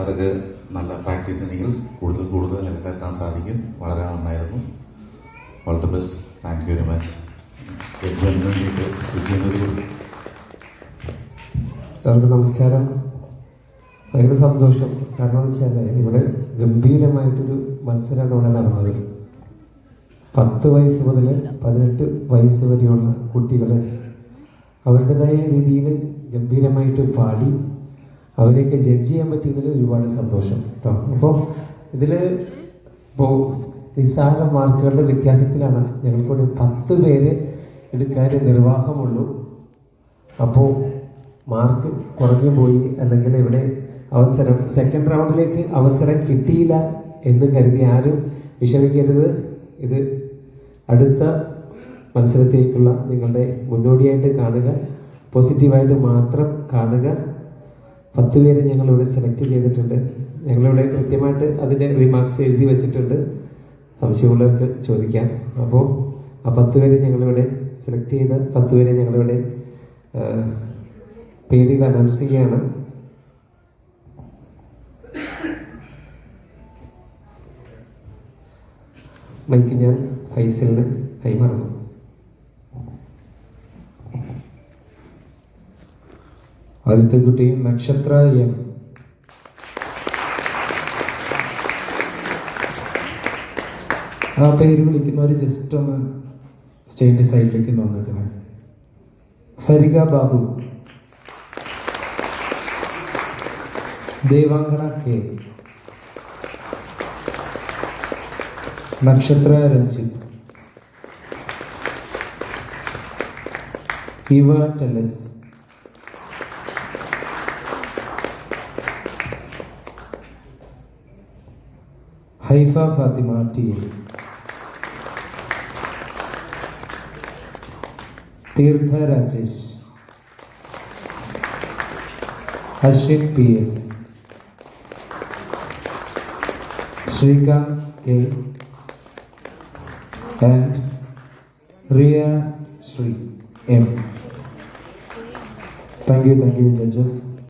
അവർക്ക് നല്ല പ്രാക്ടീസ് ഉണ്ടെങ്കിൽ കൂടുതൽ ലെവലിലെത്താൻ സാധിക്കും. വളരെ നന്നായിരുന്നു. All the best. Thank you very much. എല്ലാവർക്കും നമസ്കാരം. ഭയങ്കര സന്തോഷം. കാരണം എന്ന് വെച്ചാൽ ഇവിടെ ഗംഭീരമായിട്ടൊരു മത്സരമാണ് ഇവിടെ നടന്നത്. 10 വയസ്സ് മുതൽ 18 വയസ്സ് വരെയുള്ള കുട്ടികൾ അവരുടേതായ രീതിയിൽ ഗംഭീരമായിട്ട് പാടി അവരെയൊക്കെ ജഡ്ജ് ചെയ്യാൻ പറ്റിയതിൽ ഒരുപാട് സന്തോഷം കേട്ടോ. അപ്പോൾ ഇതിൽ ഇപ്പോൾ നിസ്സാര മാർക്കുകളുടെ വ്യത്യാസത്തിലാണ് ഞങ്ങൾക്കൂടെ 10 പേര് എടുക്കാൻ നിർവാഹമുള്ളൂ. അപ്പോൾ മാർക്ക് കുറഞ്ഞു പോയി, അല്ലെങ്കിൽ ഇവിടെ അവസരം സെക്കൻഡ് റൗണ്ടിലേക്ക് അവസരം കിട്ടിയില്ല എന്ന് കരുതി ആരും വിഷമിക്കരുത്. ഇത് അടുത്ത മത്സരത്തേക്കുള്ള നിങ്ങളുടെ മുന്നോടിയായിട്ട് കാണുക, പോസിറ്റീവായിട്ട് മാത്രം കാണുക. 10 പേരെ ഞങ്ങളിവിടെ സെലക്ട് ചെയ്തിട്ടുണ്ട്. ഞങ്ങളിവിടെ കൃത്യമായിട്ട് അതിൻ്റെ റിമാർക്സ് എഴുതി വെച്ചിട്ടുണ്ട്, സംശയമുള്ളവർക്ക് ചോദിക്കാം. അപ്പോൾ ആ 10 പേരെ ഞങ്ങളിവിടെ സെലക്ട് ചെയ്ത 10 പേരെ ഞങ്ങളിവിടെ പേരുകൾ അനൗൺസ് ചെയ്യുകയാണ്. മൈക്ക് ഞാൻ ഫൈസലിന് കൈമാറുന്നു. ആദ്യത്തെ കുട്ടി നക്ഷത്ര എം. ആ പേര് വിളിക്കുന്നവർ ജസ്റ്റ് ഒന്ന് സ്റ്റേജിന്റെ സൈഡിലേക്ക് വന്നിരിക്കണം. Sarika Babu, Devangana K, Nakshatra Ranjith, Eva Telas, Haifa Fathima T, Theertha Rajesh, Ashwin P S, Sreekanth K and Ria Sri M. Thank you judges.